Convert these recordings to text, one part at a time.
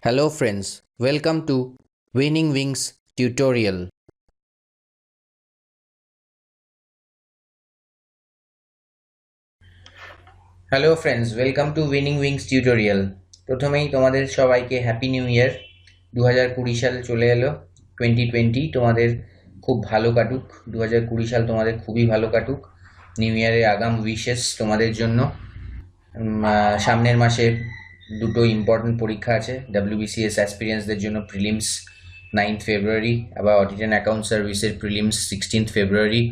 Hello friends, welcome to Winning Wings tutorial. Hello friends, welcome to Winning Wings tutorial. প্রথমেই তোমাদের সবাইকে happy new year. 2020 সাল চলে এলো। 2020 তোমাদের খুব ভালো কাটুক। 2020 সাল তোমাদের খুবই ভালো কাটুক। নিউ ইয়ারে আগাম উইশেস তোমাদের জন্য। সামনের মাসে দুটো ইম্পর্টেন্ট পরীক্ষা আছে। WBCS অ্যাসপিরিয়েন্টসদের জন্য প্রিলিমস 9th ফেব্রুয়ারি, আবার অডিট অ্যান্ড অ্যাকাউন্ট সার্ভিসের প্রিলিমস 16th ফেব্রুয়ারি।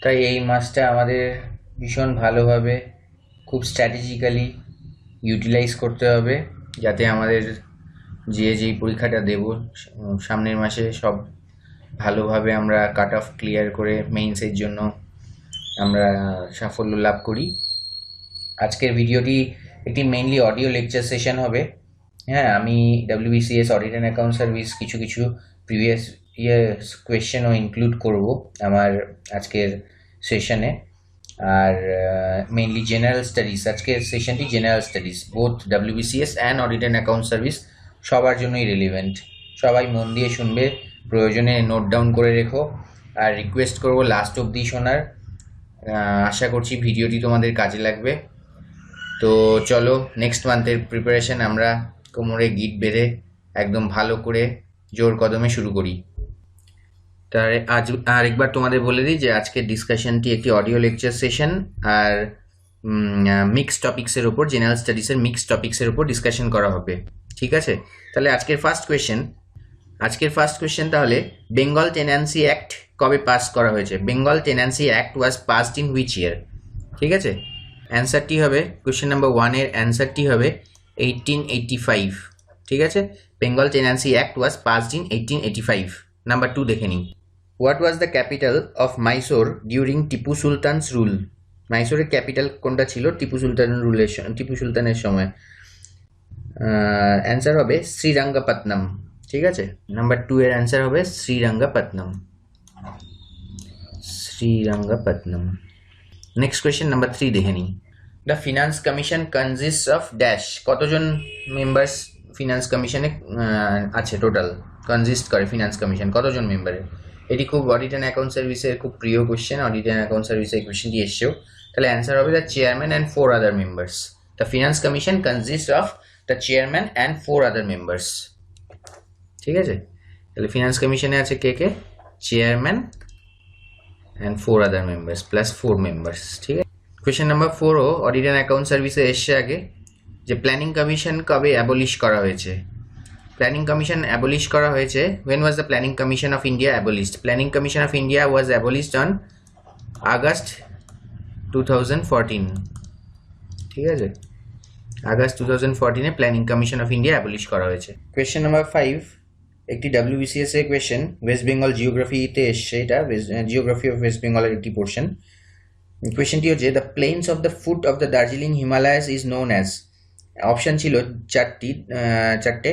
তাই এই মাসটা আমাদের ভীষণ ভালোভাবে খুব স্ট্র্যাটেজিক্যালি ইউটিলাইজ করতে হবে, যাতে আমাদের যেই পরীক্ষাটা দেব সামনের মাসে সব ভালোভাবে আমরা কাট অফ ক্লিয়ার করে মেইনসের জন্য আমরা সাফল্য লাভ করি। আজকের ভিডিওটি একটি মেইনলি অডিও লেকচার সেশন হবে। হ্যাঁ, আমি WBCS audit and account service কিছু প্রিভিয়াস ইয়ার্স কোয়েশ্চেনও ইনক্লুড করব আমার আজকের সেশনে। আর মেইনলি জেনারেল স্টাডিজ, আজকের সেশনটি general studies, both WBCS and audit and account service সবার জন্যই রেলিভেন্ট। সবাই মন দিয়ে শুনবে, প্রয়োজনে নোট ডাউন করে রেখো, আর রিকোয়েস্ট করব লাস্ট অবধি শোনার। আশা করছি ভিডিওটি তোমাদের কাজে লাগবে। তো চলো, নেক্সট মান্থের প্রিপারেশন আমরা কোমরে গিট বেঁধে একদম ভালো করে জোর কদমে শুরু করি। তার আরেকবার তোমাদের বলে দিই যে আজকের ডিসকাশনটি একটি অডিও লেকচার সেশন, আর মিক্স টপিক্সের ওপর, জেনারেল স্টাডিজের মিক্স টপিক্সের ওপর ডিসকাশন করা হবে। ঠিক আছে, তাহলে আজকের ফার্স্ট কোয়েশ্চেন তাহলে, বেঙ্গল টেন্যান্সি অ্যাক্ট কবে পাস করা হয়েছে? Bengal tenancy act was passed in which year? ঠিক আছে, অ্যান্সারটি হবে, কোয়েশ্চেন নাম্বার 1 এর অ্যান্সারটি হবে 1885। ঠিক আছে, Bengal tenancy act was passed in 1885। Number 2 দেখে নিই। What was the capital of Mysore during Tipu Sultan's rule? মাইসোরের ক্যাপিটাল কোনটা ছিল টিপু সুলতানের সময়? অ্যান্সার হবে শ্রীরঙ্গপত্তনম। ঠিক আছে, নাম্বার 2 এর অ্যান্সার হবে শ্রীরঙ্গপত্তনম। নেক্সট কোয়েশ্চেন নাম্বার 3 দেখে নিই। The finance commission consists of dash? কতজন মেম্বার্স ফিনান্স কমিশনে আছে টোটাল? কনজিস্ট করে ফিনান্স কমিশন কতজন মেম্বারের? এটি খুব অডিট অ্যান্ড অ্যাকাউন্ট সার্ভিসের খুব প্রিয় কোয়েশ্চেন। অডিট অ্যান্ড অ্যাকাউন্ট সার্ভিসে এই কোয়েশ্চেনটি এসছেও। তাহলে অ্যান্সার হবে the chairman and 4 other members. The finance commission consist of the chairman and 4 other members. ঠিক আছে, তাহলে ফিনান্স কমিশনে আছে কে? Chairman and 4 other members plus 4 members. ঠিক আছে, কোয়েশ্চেন নাম্বার 4 ও অডিট অ্যান্ড অ্যাকাউন্ট সার্ভিসে এসছে আগে, যে প্ল্যানিং কমিশন কবে অ্যাবলিশ করা হয়েছে? প্ল্যানিং কমিশন অ্যাবলিশ করা হয়েছে, when was the planning commission of India abolished? Planning commission of India was abolished on August 2014. ঠিক আছে, August 2014 A planning commission of India abolish করা হয়েছে। কোয়েশ্চেন নাম্বার 5 একটি WBCS এর কোয়েশ্চেন, ওয়েস্ট বেঙ্গল জিওগ্রাফিতে এসছে, এটা জিওগ্রাফি অফ ওয়েস্ট বেঙ্গলের একটি পোর্শন। কোয়েশ্চেনটি হচ্ছে, the plains of the foot of the Darjeeling Himalayas is known as? Option ছিল চারটে,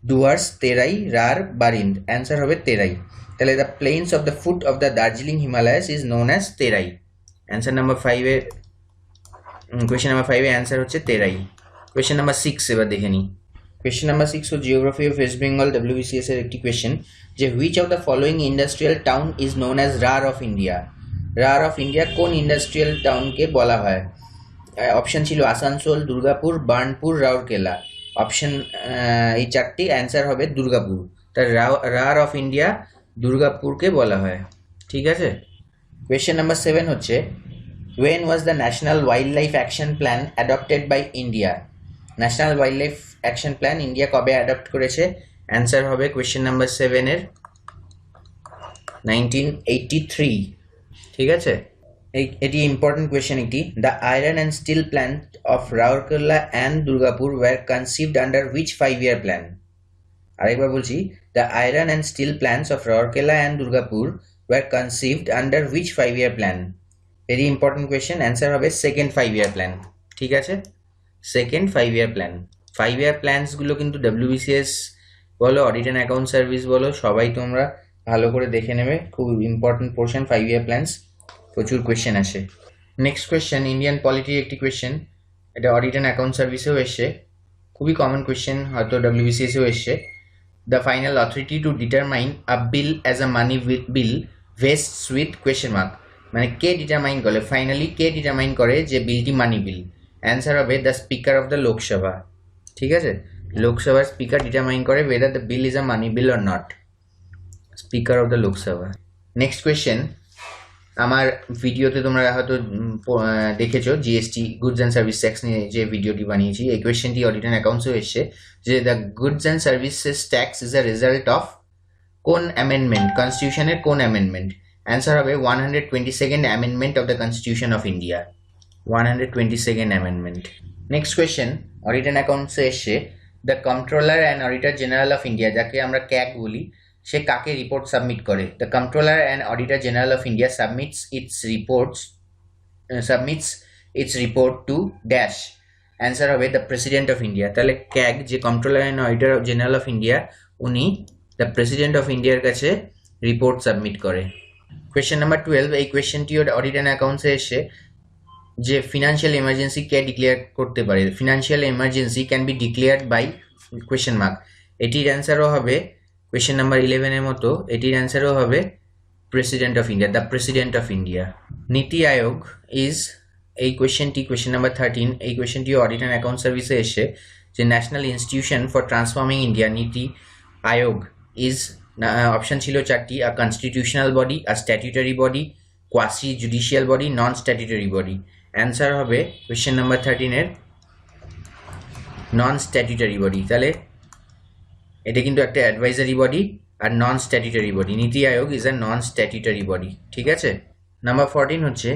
ডুয়ার্স, তেরাই, রার, বারিন্দ। অ্যান্সার হবে তেরাই। তাহলে the plains of the foot of the Darjeeling Himalayas is known as তেরাই। Answer number 5 এর কোয়েশ্চেন নাম্বার 5 এর answer হচ্ছে তেরাই। কোয়েশ্চেন নাম্বার 6 এবার দেখে নিই। কোয়েশ্চেন নাম্বার 6 ও geography of West Bengal WBCS এর একটি কোয়েশ্চেন, যে which of the following industrial town is known as Ruhr of India? Ruhr of India কোন ইন্ডাস্ট্রিয়াল টাউনকে বলা হয়? অপশন ছিল আসানসোল, দুর্গাপুর, বার্নপুর, রাউরকেলা। অপশন এই চারটি, অ্যান্সার হবে দুর্গাপুর। তার রার অফ ইন্ডিয়া দুর্গাপুরকে বলা হয়। ঠিক আছে, কোয়েশ্চেন নাম্বার 7 হচ্ছে, when was the national wildlife action plan adopted by India? National wild life action plan India কবে অ্যাডপ্ট করেছে? অ্যান্সার হবে কোয়েশ্চেন নাম্বার 7 এর 1983। ঠিক আছে, এটি ইম্পর্টেন্ট কোয়েশ্চেন একটি। The iron and steel plant of Rourkela and Durgapur were conceived under which 5-year plan? আরেকবার বলছি, the iron and steel plants of Rourkela and Durgapur were conceived under which 5-year plan? Very important question, answer হবে second 5-year plan. ঠিক আছে, second 5-year plan. 5-year প্ল্যান্সগুলো কিন্তু WBCS বলো, audit and account service বলো, সবাই তোমরা ভালো করে দেখে নেবে। খুব ইম্পর্টেন্ট পোর্শন 5-year প্ল্যান্স, প্রচুর কোয়েশ্চেন আসে। নেক্সট কোয়েশ্চেন ইন্ডিয়ান পলিটির একটি কোয়েশ্চেন, এটা অডিট অ্যান্ড অ্যাকাউন্ট সার্ভিসেও এসছে। খুবই কমন কোয়েশ্চেন, হয়তো WBCS এও এসছে। The final authority to determine a bill as a money bill vests with question mark, মানে কে ডিটারমাইন করে, ফাইনালি কে ডিটারমাইন করে যে বিলটি মানি বিল? অ্যান্সার হবে the speaker of the Lok Sabha. ঠিক আছে, লোকসভার স্পিকার ডিটারমাইন করে whether the bill is a money bill or not, speaker of the Lok Sabha. Next question, আমার ভিডিওতে তোমরা হয়তো দেখেছো GST goods and service tax নিয়ে যে ভিডিওটি বানিয়েছি, এই কোয়েশ্চেনটি অডিট অ্যান্ড অ্যাকাউন্টসেও এসছে যে the goods and services tax is a result of কোন অ্যামেন্ডমেন্ট, কনস্টিটিউশনের কোন অ্যামেন্ডমেন্ট? অ্যান্সার হবে 122nd amendment of the constitution of India, 122nd amendment. Next question audit and অ্যাকাউন্টসে এসছে the Controller and Auditor General of India, যাকে আমরা CAG বলি, সে কাকে রিপোর্ট সাবমিট করে? The Controller and Auditor General of India submits its report to dash. Answer হবে the president of India. তাহলে ক্যাগ যে controller and Auditor General of India, উনি দ্য প্রেসিডেন্ট অফ ইন্ডিয়ার কাছে রিপোর্ট সাবমিট করে। Question number 12, এই কোয়েশ্চেনটিও audit and অ্যাকাউন্টসে এসে যে ফিনান্সিয়াল এমার্জেন্সি কে ডিক্লেয়ার করতে পারে? Financial emergency can be declared by question mark. এটির অ্যান্সারও হবে কোয়েশ্চেন নাম্বার 11-এর মতো, এটির অ্যান্সারও হবে president of India, the president of India. NITI Aayog is, এই কোয়েশ্চেনটি কোয়েশ্চেন নাম্বার 13, এই কোয়েশ্চেনটিও অডিট অ্যান্ড অ্যাকাউন্ট সার্ভিসে এসে যে national institution for transforming India, NITI Aayog is, option ছিল 4টি, a constitutional body, a statutory body, quasi judicial body, non statutory body. Answer হবে question number 13-এর non statutory body. তাহলে এটা কিন্তু একটা অ্যাডভাইজারি বডি আর non statutory body. NITI Aayog is a non statutory body. ঠিক আছে, নাম্বার 14 হচ্ছে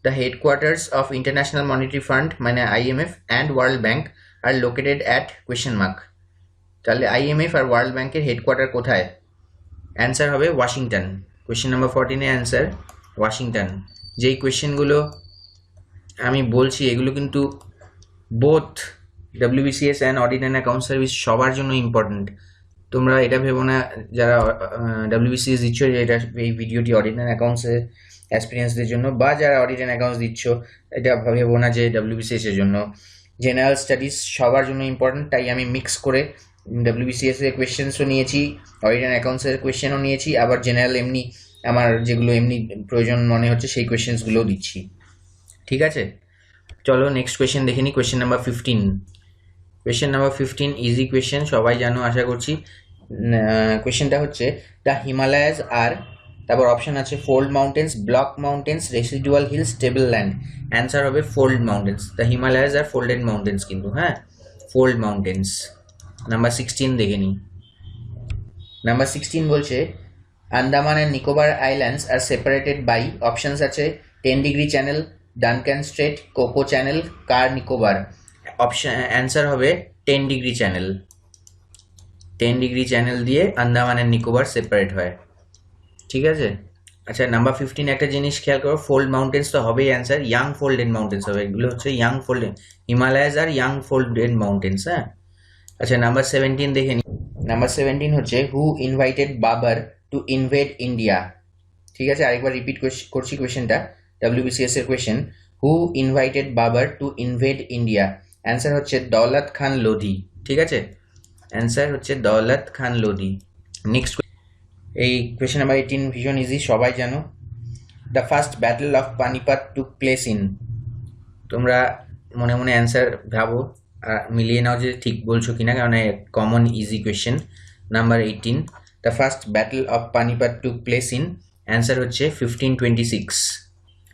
the headquarters of International Monetary Fund মানে IMF and World Bank are located at question mark. তাহলে IMF আর ওয়ার্ল্ড ব্যাংকের হেডকোয়ার্টার কোথায়? অ্যান্সার হবে ওয়াশিংটন। কোয়েশ্চেন নাম্বার 14-এর অ্যান্সার ওয়াশিংটন। যেই কোয়েশ্চেনগুলো আমি বলছি এগুলো কিন্তু both WBCS and audit and account service সবার জন্য ইম্পর্টেন্ট। তোমরা এটা ভেবো না যারা WBCS দিচ্ছ যে এটা এই ভিডিওটি অডিট অ্যান্ড অ্যাকাউন্টসের অ্যাসপিরিয়েন্সদের জন্য, বা যারা অডিট অ্যান্ড অ্যাকাউন্টস দিচ্ছ এটা ভেবো না যে WBCS এর জন্য। জেনারেল স্টাডিজ সবার জন্য ইম্পর্টেন্ট, তাই আমি মিক্স করে WBCS এর কোয়েশ্চেন্সও নিয়েছি, অডিট অ্যান্ড অ্যাকাউন্টসের কোয়েশ্চেনও নিয়েছি, আবার জেনারেল এমনি আমার যেগুলো এমনি প্রয়োজন মনে হচ্ছে সেই কোয়েশ্চেন্সগুলোও দিচ্ছি। ঠিক আছে, চলো নেক্সট কোয়েশ্চেন দেখে নিই। Question number 15। Question number 15 easy question, সবাই জানো আশা করছি। কোয়েশ্চেনটা হচ্ছে দ্য হিমালয়াস আর, তারপর অপশন আছে fold mountains, block mountains, residual hills, table land. Answer হবে fold mountains. The Himalayas are folded mountains কিন্তু, হ্যাঁ, ফোল্ড মাউন্টেন্স। নাম্বার 16 দেখে নিই। নাম্বার 16 বলছে Andaman and Nicobar islands are separated by, options আছে 10 degree channel, Duncan strait, Coco channel, Car Nicobar. Option answer হবে 10 degree channel. 10 degree channel দিয়ে Andaman and Nicobar separate হয়। ঠিক আছে, আচ্ছা নাম্বার 15 একটা জিনিস খেয়াল করো, ফোল্ড মাউন্টেন্স তো হবেই অ্যান্সার, ইয়াং ফোল্ডেড মাউন্টেন্স হবে, এগুলো হচ্ছে young folded, Himalayas are young folded mountains. হ্যাঁ, আচ্ছা নাম্বার 17 দেখে নিই। নাম্বার 17 হচ্ছে who invited Babur to invade India. ঠিক আছে, আরেকবার রিপিট করছি কোয়েশ্চেনটা, WBCS এর question, who invited Babur to invade India. Answer হচ্ছে দৌলত খান লোধি। ঠিক আছে, অ্যান্সার হচ্ছে দৌলত খান লোধি। নেক্সট, এই কোয়েশ্চেন নাম্বার 18 ভীষণ ইজি, সবাই জানো। The first battle of Panipat took place in, তোমরা মনে মনে অ্যান্সার ভাবো আর মিলিয়ে নাও যে ঠিক বলছো কিনা, কারণ common easy question. Number 18, the first battle of Panipat took place in, answer হচ্ছে 1526।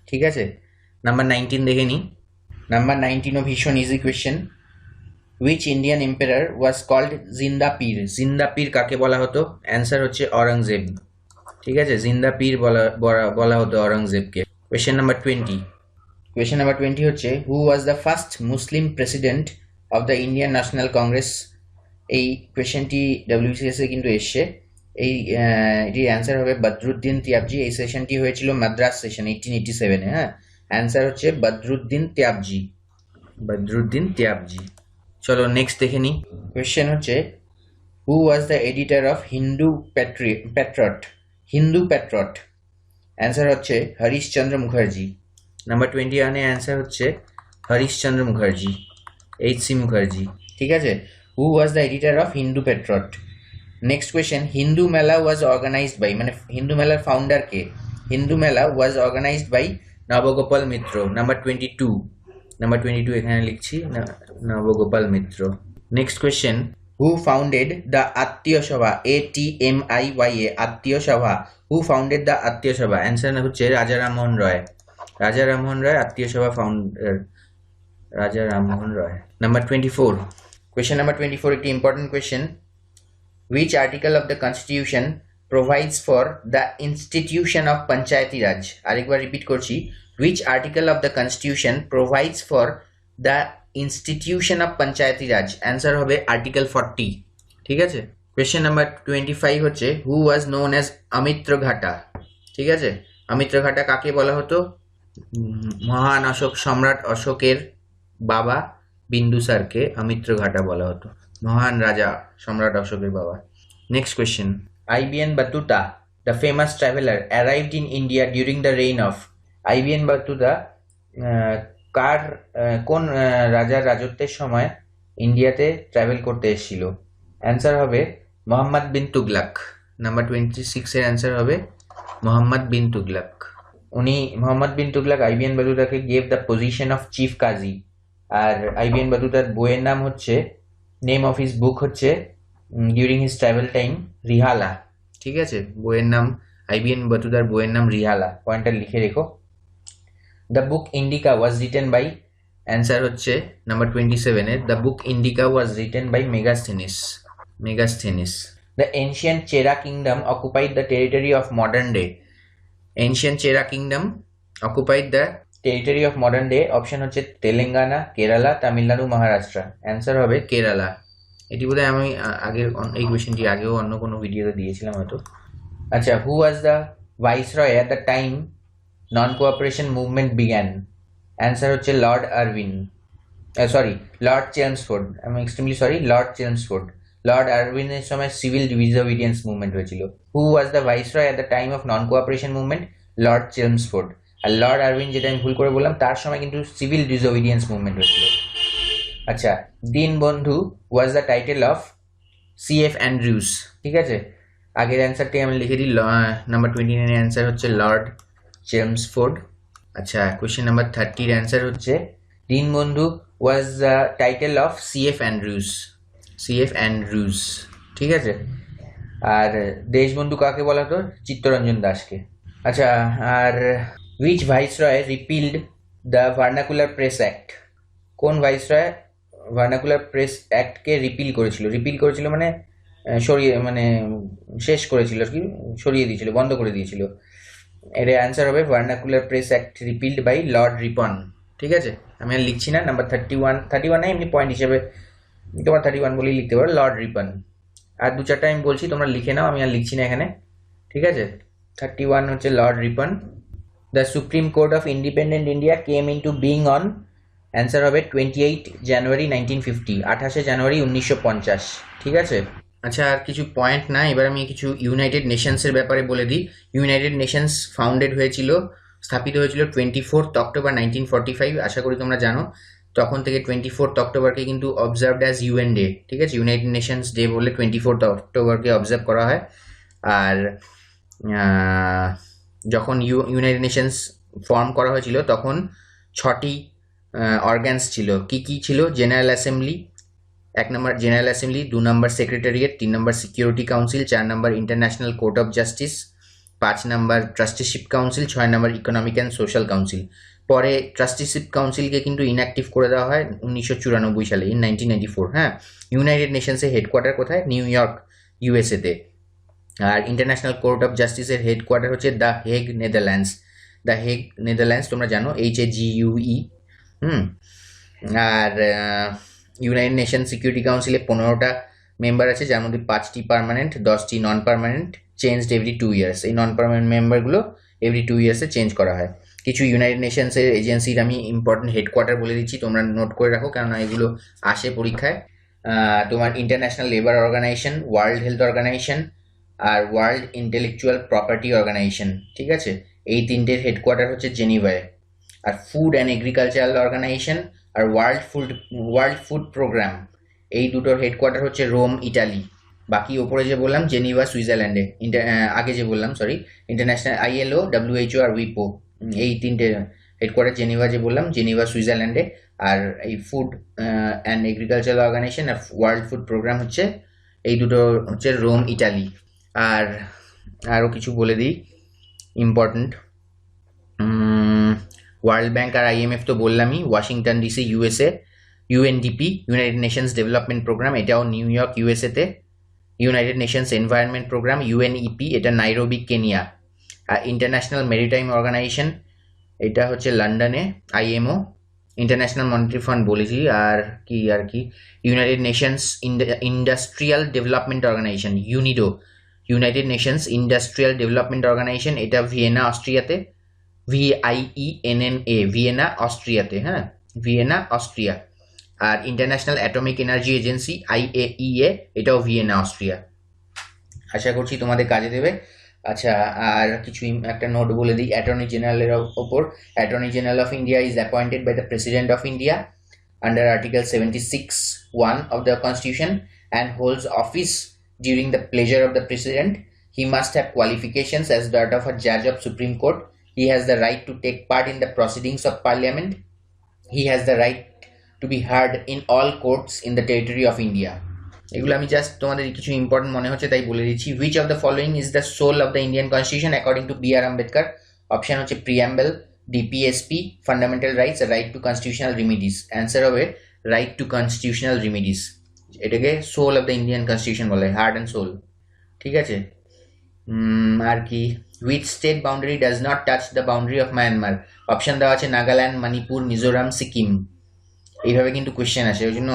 ঠিক আছে, নাম্বার 19 দেখে নিই। নাম্বার 19ও ভীষণ easy question, which Indian emperor was called Zinda Pir. জিন্দা পীর কাকে বলা হতো? অ্যান্সার হচ্ছে অরঙ্গজেব। ঠিক আছে, জিন্দা পীর বলা হতো অরঙ্গজেবকে। Question number 20। কোয়েশ্চেন নাম্বার 20 হচ্ছে who was the first Muslim president of the Indian National Congress. এই কোয়েশ্চেনটি WBCS এ কিন্তু এসছে। এটির অ্যান্সার হবে বদরুদ্দিন তিয়াবজি। এই সেশনটি হয়েছিল মাদ্রাস সেশন 1887-এ। হ্যাঁ, অ্যান্সার হচ্ছে বদরুদ্দিন তিয়াবজি, বদরুদ্দিন তিয়াবজি। চলো নেক্সট দেখে নিই। কোয়েশ্চেন হচ্ছে who was the editor of Hindu Patriot. Hindu Patriot, answer হচ্ছে হরিশচন্দ্র মুখার্জি। নাম্বার 21-এ অ্যান্সার হচ্ছে হরিশচন্দ্র মুখার্জি, HC মুখার্জি। ঠিক আছে, who was the editor of Hindu Patriot. Next question, Hindu Mela was organised by, মানে হিন্দু মেলার ফাউন্ডার কে? Hindu Mela was organised by Nabagopal Mitra. Number 22, number 22 এখানে লিখছি, Nabagopal Mitra. Next question, who founded the Atmiya Sabha? ATMIYA, আত্মীয় সভা। হু ফাউন্ডেড দ্য আত্মীয় সভা? অ্যান্সার হচ্ছে রাজা রামমোহন রয়। রাজা রামমোহন রয় আত্মীয় সভা ফাউন্ডার, রাজা রামমোহন রয়। নাম্বার 24, কোয়েশ্চেন নাম্বার 24 একটি important question. Which article of the Constitution provides for the institution of Panchayati Raj? আরেকবার রিপিট করছি, which article of the Constitution provides for the institution of Panchayati Raj? Answer হবে article 40। ঠিক আছে, question number 25 হচ্ছে, who was known as অমিত্র ঘাটা? ঠিক আছে, অমিত্র ঘাটা কাকে বলা হতো? মহান অশোক সম্রাট অশোকের বাবা বিন্দুসারকে অমিত্র ঘাটা বলা হতো, মহান রাজা সম্রাট অশোকের বাবা। Next question, IBN Battuta, the famous traveler, arrived in India during the reign of? IBN Battuta কোন রাজার রাজত্বের সময় ইন্ডিয়াতে ট্রাভেল করতে এসেছিল? অ্যান্সার হবে মোহাম্মদ বিন তুগলাক। নাম্বার 26 এর অ্যান্সার হবে মোহাম্মদ বিন তুগলাক। উনি মোহাম্মদ বিন তুগলাক IBN Battuta-কে gave the position of chief qazi. আর IBN Battuta-র বইয়ের নাম হচ্ছে, নেম অফ হিজ বুক হচ্ছে during his travel time Rihla. ঠিক আছে, বইয়ের নাম IBN Battuta-র বইয়ের নাম রিহালা, পয়েন্টটা লিখে রেখো। The book Indica was written by, answer হচ্ছে নাম্বার 27 এর, the book Indica was written by Megasthenes. Megasthenes. The ancient Chera kingdom occupied the territory of modern day. Ancient Chera kingdom occupied the territory of modern day, option হচ্ছে Telangana, Kerala, Tamil Nadu, Maharashtra. Answer হবে কেরালা। এটি বোধহয় আমি আগের এই কোয়েশ্চেনটি আগেও অন্য কোনো ভিডিওতে দিয়েছিলাম হয়তো। আচ্ছা, who was the viceroy at the time non cooperation movement began? Answer হচ্ছে Lord Irwin, sorry Lord Chelmsford, আমি extremely sorry, Lord Chelmsford. Lord আরউইনের সময় সিভিল ডিসঅবিডিয়েন্স মুভমেন্ট হয়েছিল। Who was the viceroy at the time of non cooperation movement? Lord Chelmsford. আর Lord Irwin, যেটা আমি ভুল করে বললাম, তার সময় কিন্তু সিভিল ডিসঅবিডিয়েন্স মুভমেন্ট হয়েছিল। আচ্ছা, Dinabandhu was the title of CF Andrews. ঠিক আছে, আগের অ্যান্সারটি আমি লিখে দিই, নাম্বার 29 এর অ্যান্সার হচ্ছে লর্ড চেমসফোর্ড। আচ্ছা, কোয়েশ্চেন নাম্বার 30 এর অ্যান্সার হচ্ছে Dinabandhu was the title of CF Andrews. CF Andrews. ঠিক আছে, আর দেশবন্ধু কাকে বলা হতো? চিত্তরঞ্জন দাসকে। আচ্ছা, আর which viceroy repealed the vernacular press act? কোন ভাইসরয় ভার্নাকুলার প্রেস অ্যাক্টকে রিপিল করেছিল মানে সরিয়ে, মানে শেষ করেছিল আর কি, সরিয়ে দিয়েছিল, বন্ধ করে দিয়েছিল। এর অ্যান্সার হবে vernacular press act repealed by Lord Ripon. ঠিক আছে, আমি আর লিখছি না, নাম্বার 31 এমনি পয়েন্ট হিসেবে তোমার 31 বলেই লিখতে পারো, লর্ড রিপন। আর 2-4টা আমি বলছি, তোমরা লিখে নাও, আমি আর লিখছি না এখানে। ঠিক আছে, 31 হচ্ছে Lord Ripon. The supreme court of independent India came into being on? Answer হবে 28 জানুয়ারি 1950, 28 জানুয়ারি 1950। ঠিক আছে, আচ্ছা, আর কিছু পয়েন্ট না, এবার আমি কিছু ইউনাইটেড নেশনসের ব্যাপারে বলে দিই। ইউনাইটেড নেশনস স্থাপিত হয়েছিল 24 অক্টোবর 1945। আশা করি তোমরা জানো, তখন থেকে 24 অক্টোবরকে কিন্তু অবজার্ভড অ্যাজ UN ডে। ঠিক আছে, ইউনাইটেড নেশনস ডে বলে 24 অক্টোবরকে অবজার্ভ করা হয়। আর যখন ইউনাইটেড নেশনস ফর্ম করা হয়েছিল তখন 6টি অর্গানস ছিল। কি কি ছিল? General assembly, 1 number general assembly, 2 number secretariat, 3 number security council, 4 number international Court of justice, 5 number trusteeship council, 6 number economic and social council. পরে ট্রাস্টিশিপ কাউন্সিলকে কিন্তু ইনঅ্যাক্টিভ করে দেওয়া হয় 1994 সালে, ইন 1994। হ্যাঁ, ইউনাইটেড নেশনসের হেডকোয়ার্টার কোথায়? নিউ ইয়র্ক, USA-তে। আর ইন্টারন্যাশনাল কোর্ট অফ জাস্টিসের হেডকোয়ার্টার হচ্ছে the Hague, Netherlands. The Hague, Netherlands, তোমরা জানো, HAGUE। আর ইউনাইটেড নেশন সিকিউরিটি কাউন্সিলে 15টা মেম্বার আছে, যার মধ্যে 5টি পার্মানেন্ট, 10টি non permanent, changed every 2 years. এই নন পার্মানেন্ট মেম্বারগুলো এভরি 2 ইয়ার্সে চেঞ্জ করা হয়। কিছু ইউনাইটেড নেশনসের এজেন্সির আমি ইম্পর্টেন্ট হেডকোয়ার্টার বলে দিচ্ছি, তোমরা নোট করে রাখো, কেননা এগুলো আসে পরীক্ষায়। তোমার International Labour Organisation, World Health Organisation আর ওয়ার্ল্ড ইন্টেলেকচুয়াল প্রপার্টি অর্গানাইজেশন। ঠিক আছে, এই 3টের হেডকোয়ার্টার হচ্ছে জেনিভায়। আর ফুড অ্যান্ড এগ্রিকালচারাল অর্গানাইজেশন আর ওয়ার্ল্ড ফুড প্রোগ্রাম, এই দুটোর হেডকোয়ার্টার হচ্ছে রোম, ইটালি। বাকি ওপরে যে বললাম জেনিভা, সুইজারল্যান্ডে। আগে যে বললাম, সরি, ইন্টারন্যাশনাল আইএলও, ডব্লিউএইচও আর উইপো, এই তিনটে হেডকোয়ার্টার। জেনিভা যে বললাম, জেনিভা সুইজারল্যান্ডে। আর এই ফুড অ্যান্ড এগ্রিকালচারাল অর্গানাইজেশন আর ওয়ার্ল্ড ফুড প্রোগ্রাম হচ্ছে, এই দুটো হচ্ছে রোম, ইটালি। আর আরও কিছু বলে দিই ইম্পর্ট্যান্ট, ওয়ার্ল্ড ব্যাংক আর আইএমএফ তো বললামই। Washington DC, USA. UNDP, United Nations Development Programme, এটাও নিউ ইয়র্ক, ইউএসএতে। United Nations Environment Programme, UNEP, এটা নাইরোবি, কেনিয়া। আর ইন্টারন্যাশনাল মেরিটাইম অর্গানাইজেশন, এটা হচ্ছে লন্ডনে। আইএমও, ইন্টারন্যাশনাল মনিটারি ফান্ড বলেছি। আর কি United Nations Industrial Development Organisation, UNIDO, United Nations Industrial Development Organisation, এটা ভিয়েনা, অস্ট্রিয়াতে। VIENNA, ভিয়েনা, অস্ট্রিয়াতে। হ্যাঁ, ভিয়েনা, অস্ট্রিয়া। আর International Atomic Energy Agency, IAEA, এটাও ভিয়েনা, অস্ট্রিয়া। আশা করছি তোমাদের কাজে দেবে। আচ্ছা, আর কিছু একটা নোট বলে দিই অ্যাটর্নি জেনারেলের ওপর। Attorney general of India is appointed by the president of India under Article 76(1) of the Constitution and holds office during the pleasure of the President. He must have qualifications as that of a judge of Supreme Court. He has the right to take part in the proceedings of Parliament. He has the right to be heard in all courts in the territory of India. এগুলো আমি just তোমাদের কিছু important মনে হচ্ছে তাই বলে দিচ্ছি। Which of the following is the soul of the Indian Constitution according to B.R. Ambedkar? Option হচ্ছে preamble, DPSP, fundamental rights, right to constitutional remedies. Answer হবে রাইট টু কনস্টিটিউশনাল রিমিডিস। এটাকে soul of the Indian constitution বলে, heart and soul. ঠিক আছে। আর কি, which state boundary does not touch the boundary of Myanmar? Option দেওয়া আছে নাগাল্যান্ড, মণিপুর, মিজোরাম, সিকিম। এইভাবে কিন্তু কোয়েশ্চেন আসে, ওই জন্য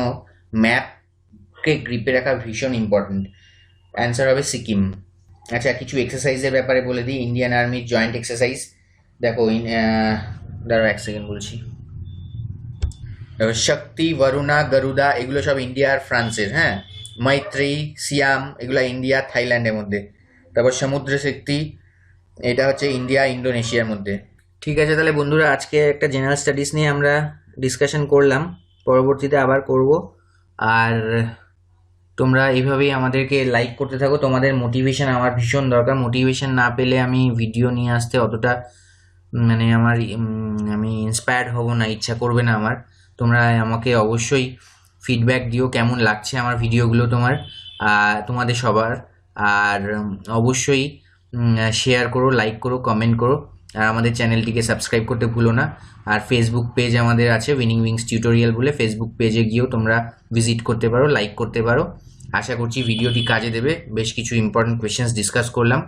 ম্যাপকে গ্রিপে রাখা ভীষণ ইম্পর্টেন্ট। অ্যান্সার হবে সিকিম। আচ্ছা, কিছু এক্সারসাইজের ব্যাপারে বলে দিই। ইন্ডিয়ান আর্মির জয়েন্ট এক্সারসাইজ দেখো, দাঁড়াও এক সেকেন্ড বলছি। শক্তি, বরুণা, গরুদা, এগুলো সব ইন্ডিয়া আর ফ্রান্সের। হ্যাঁ, মৈত্রী, সিয়াম, এগুলো ইন্ডিয়া থাইল্যান্ডের মধ্যে। তারপর সমুদ্র শক্তি, এটা হচ্ছে ইন্ডিয়া ইন্দোনেশিয়ার মধ্যে। ঠিক আছে, তাহলে বন্ধুরা আজকে একটা জেনারেল স্টাডিজ নিয়ে আমরা ডিসকাশন করলাম, পরবর্তীতে আবার করব। আর তোমরা এইভাবেই আমাদেরকে লাইক করতে থাকো। তোমাদের মোটিভেশন আমার ভীষণ দরকার। মোটিভেশন না পেলে আমি ভিডিও নিয়ে আসতে অতটা মানে আমি ইন্সপায়ার্ড হব না, ইচ্ছা করবে না আমার। তোমরা আমাকে অবশ্যই ফিডব্যাক দিও কেমন লাগছে আমার ভিডিওগুলো তোমাদের সবার। আর অবশ্যই শেয়ার করো, লাইক করো, কমেন্ট করো। আর আমাদের চ্যানেলটিকে সাবস্ক্রাইব করতে ভুলো না। আর ফেসবুক পেজ আমাদের আছে উইনিং উইংস টিউটোরিয়াল বলে, ফেসবুক পেজে গিয়েও তোমরা ভিজিট করতে পারো, লাইক করতে পারো। আশা করছি ভিডিওটি কাজে দেবে। বেশ কিছু ইম্পর্টেন্ট কোয়েশ্চেন্স ডিসকাস করলাম,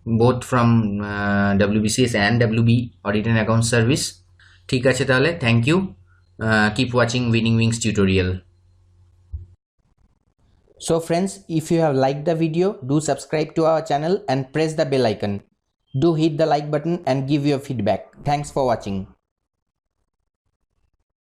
both from WBCS and WB Audit and Account Service. ঠিক আছে, তাহলে thank you. Keep watching Winning Wings tutorial. So friends, if you have liked the video, do subscribe to our channel and press the bell icon. Do hit the like button and give your feedback. Thanks for watching.